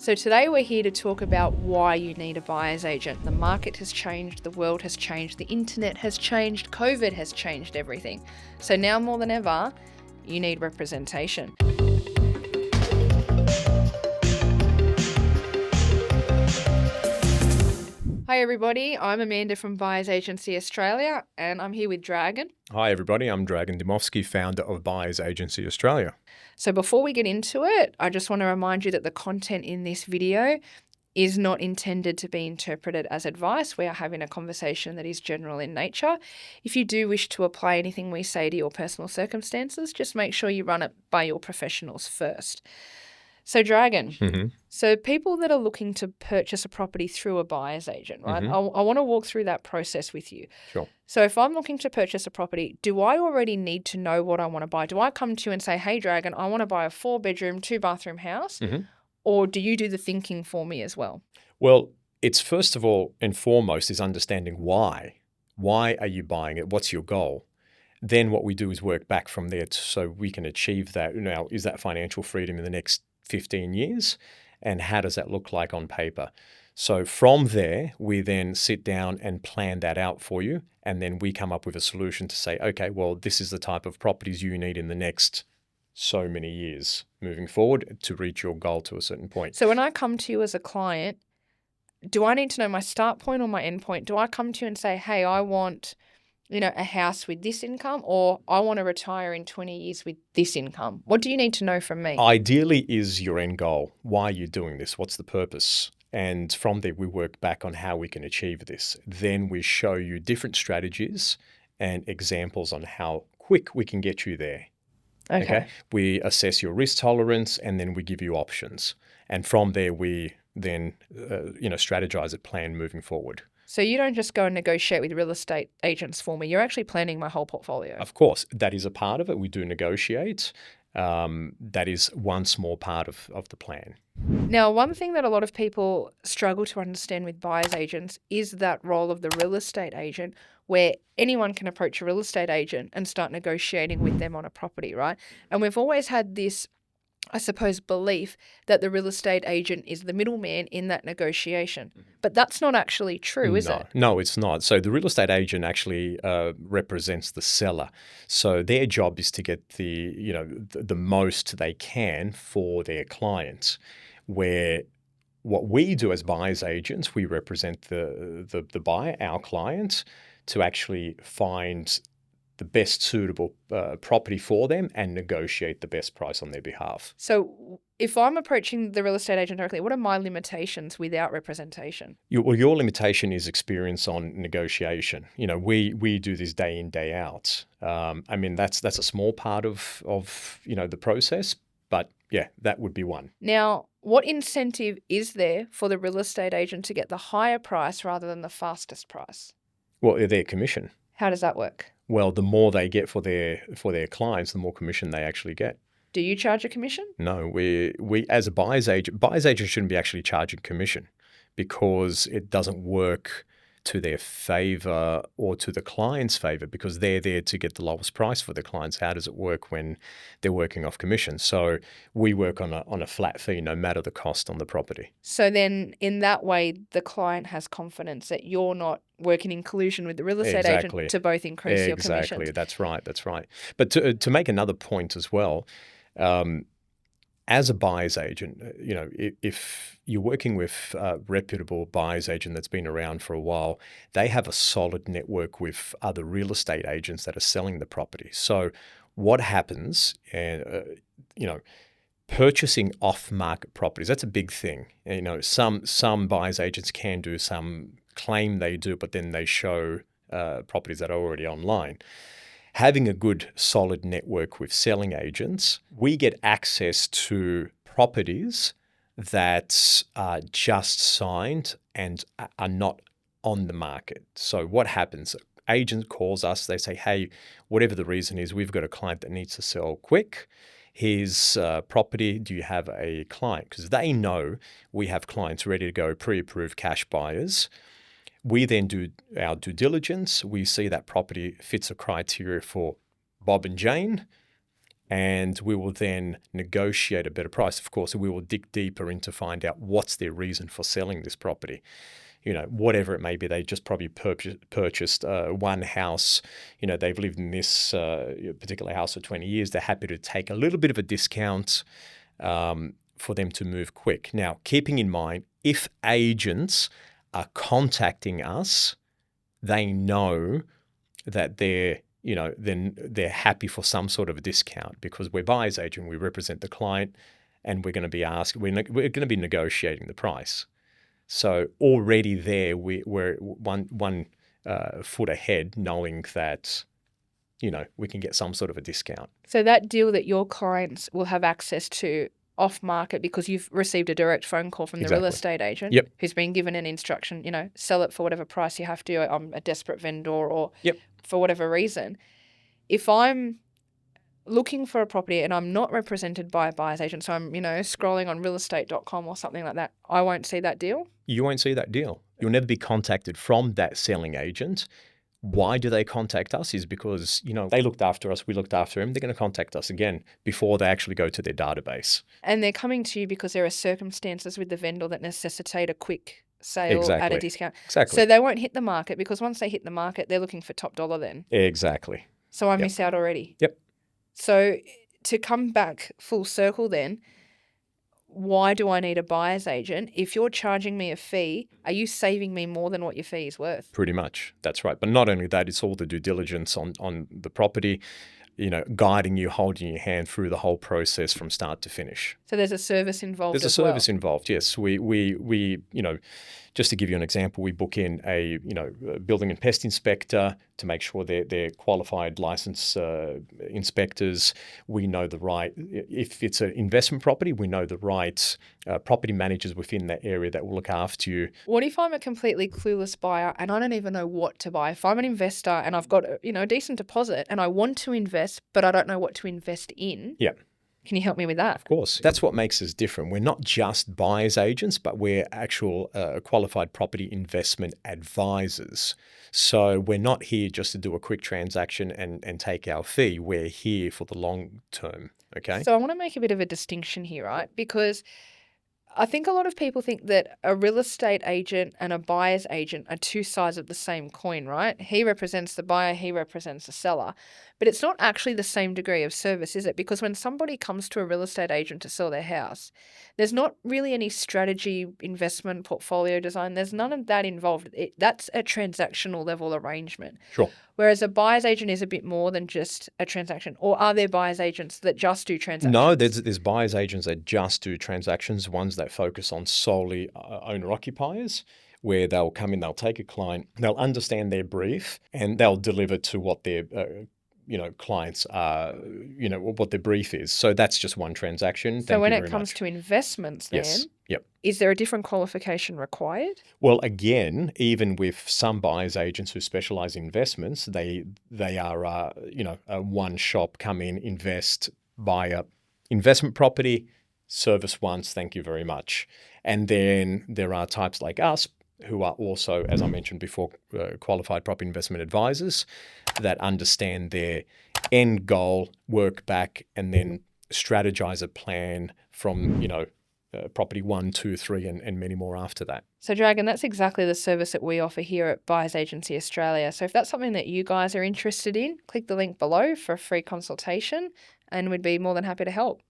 So today we're here to talk about why you need a buyer's agent. The market has changed, the world has changed, the internet has changed, COVID has changed everything. So now more than ever, you need representation. Hi everybody, I'm Amanda from Buyers Agency Australia and I'm here with Dragan. Hi everybody, I'm Dragan Demovski, founder of Buyers Agency Australia. So before we get into it, I just want to remind you that the content in this video is not intended to be interpreted as advice. We are having a conversation that is general in nature. If you do wish to apply anything we say to your personal circumstances, just make sure you run it by your professionals first. So Dragan, so people that are looking to purchase a property through a buyer's agent, right? I want to walk through that process with you. Sure. So if I'm looking to purchase a property, do I already need to know what I want to buy? Do I come to you and say, hey, Dragan, I want to buy a 4-bedroom, 2-bathroom house? Or do you do the thinking for me as well? Well, it's first of all and foremost is understanding why. Why are you buying it? What's your goal? Then what we do is work back from there so we can achieve that. Now, is that financial freedom in the next 15 years? And how does that look like on paper? So from there, we then sit down and plan that out for you. And then we come up with a solution to say, okay, well, this is the type of properties you need in the next so many years moving forward to reach your goal to a certain point. So when I come to you as a client, do I need to know my start point or my end point? Do I come to you and say, hey, I want, a house with this income, or I want to retire in 20 years with this income? What do you need to know from me? Ideally is your end goal. Why are you doing this? What's the purpose? And from there, we work back on how we can achieve this. Then we show you different strategies and examples on how quick we can get you there. Okay. We assess your risk tolerance and then we give you options. And from there, we then, strategize a plan moving forward. So you don't just go and negotiate with real estate agents for me. You're actually planning my whole portfolio. Of course, that is a part of it. We do negotiate. That is one small part of the plan. Now, one thing that a lot of people struggle to understand with buyer's agents is that role of the real estate agent, where anyone can approach a real estate agent and start negotiating with them on a property, right? And we've always had this, I suppose, belief that the real estate agent is the middleman in that negotiation. But that's not actually true, is it? No, it's not. So the real estate agent actually represents the seller. So their job is to get the most they can for their clients. Where what we do as buyer's agents, we represent the buyer, our client, to actually find the best suitable property for them and negotiate the best price on their behalf. So if I'm approaching the real estate agent directly, what are my limitations without representation? Your limitation is experience on negotiation. We do this day in, day out. That's a small part of the process, but yeah, that would be one. Now, what incentive is there for the real estate agent to get the higher price rather than the fastest price? Well, their commission. How does that work? Well, the more they get for their clients, the more commission they actually get. Do you charge a commission? No, we as a buyer's agent shouldn't be actually charging commission because it doesn't work to their favor or to the client's favor because they're there to get the lowest price for the clients. How does it work when they're working off commission? So we work on a flat fee no matter the cost on the property. So then in that way, the client has confidence that you're not working in collusion with the real estate agent to both increase your commission. Exactly, that's right. But to make another point as well, as a buyer's agent, if you're working with a reputable buyer's agent that's been around for a while, they have a solid network with other real estate agents that are selling the property. So what happens, purchasing off-market properties, that's a big thing. Some buyer's agents can do, some claim they do, but then they show properties that are already online. Having a good, solid network with selling agents, we get access to properties that are just signed and are not on the market. So what happens? Agent calls us, they say, hey, whatever the reason is, we've got a client that needs to sell quick. Here's property, do you have a client? Because they know we have clients ready to go, pre-approved cash buyers. We then do our due diligence. We see that property fits a criteria for Bob and Jane. and we will then negotiate a better price. Of course, we will dig deeper into find out what's their reason for selling this property. Whatever it may be, they just probably purchased one house. They've lived in this particular house for 20 years. They're happy to take a little bit of a discount for them to move quick. Now, keeping in mind, if agents are contacting us, they know that then they're happy for some sort of a discount, because we're buyer's agent, we represent the client, and we're going to be we're going to be negotiating the price. So already there, we're one foot ahead, knowing that we can get some sort of a discount. So that deal that your clients will have access to off market, because you've received a direct phone call from the real estate agent who's been given an instruction, sell it for whatever price you have to. I'm a desperate vendor, or for whatever reason. If I'm looking for a property and I'm not represented by a buyer's agent, so I'm, scrolling on realestate.com or something like that, I won't see that deal? You won't see that deal. You'll never be contacted from that selling agent. Why do they contact us? Is because, they looked after us, we looked after them. They're going to contact us again before they actually go to their database. And they're coming to you because there are circumstances with the vendor that necessitate a quick sale at a discount. Exactly. So they won't hit the market, because once they hit the market, they're looking for top dollar then. Exactly. So I miss out already. Yep. So to come back full circle then, why do I need a buyer's agent? If you're charging me a fee, are you saving me more than what your fee is worth? Pretty much. That's right. But not only that, it's all the due diligence on the property, guiding you, holding your hand through the whole process from start to finish. So there's a service involved as well? There's a service involved, yes. We just to give you an example, we book in a building and pest inspector to make sure they're qualified licensed inspectors. We know if it's an investment property, we know the right property managers within that area that will look after you. What if I'm a completely clueless buyer and I don't even know what to buy? If I'm an investor and I've got a decent deposit and I want to invest, but I don't know what to invest in. Yeah. Can you help me with that? Of course. That's what makes us different. We're not just buyer's agents, but we're actual qualified property investment advisors. So we're not here just to do a quick transaction and take our fee. We're here for the long term. Okay. So I want to make a bit of a distinction here, right? Because I think a lot of people think that a real estate agent and a buyer's agent are two sides of the same coin, right? He represents the buyer, he represents the seller. But it's not actually the same degree of service, is it? Because when somebody comes to a real estate agent to sell their house, there's not really any strategy, investment, portfolio design. There's none of that involved. That's a transactional level arrangement. Sure. Whereas a buyer's agent is a bit more than just a transaction. Or are there buyer's agents that just do transactions? No, there's buyer's agents that just do transactions, ones that focus on solely owner-occupiers, where they'll come in, they'll take a client, they'll understand their brief, and they'll deliver to what their clients are, what their brief is. So that's just one transaction. So when it comes to investments then, yes. Yep. Is there a different qualification required? Well, again, even with some buyer's agents who specialize in investments, they are, a one shop, come in, invest, buy a investment property, service once, thank you very much. And then there are types like us who are also, as I mentioned before, qualified property investment advisors that understand their end goal, work back, and then strategize a plan from, property 1, 2, 3, and many more after that. So Dragan, that's exactly the service that we offer here at Buyers Agency Australia. So if that's something that you guys are interested in, click the link below for a free consultation and we'd be more than happy to help.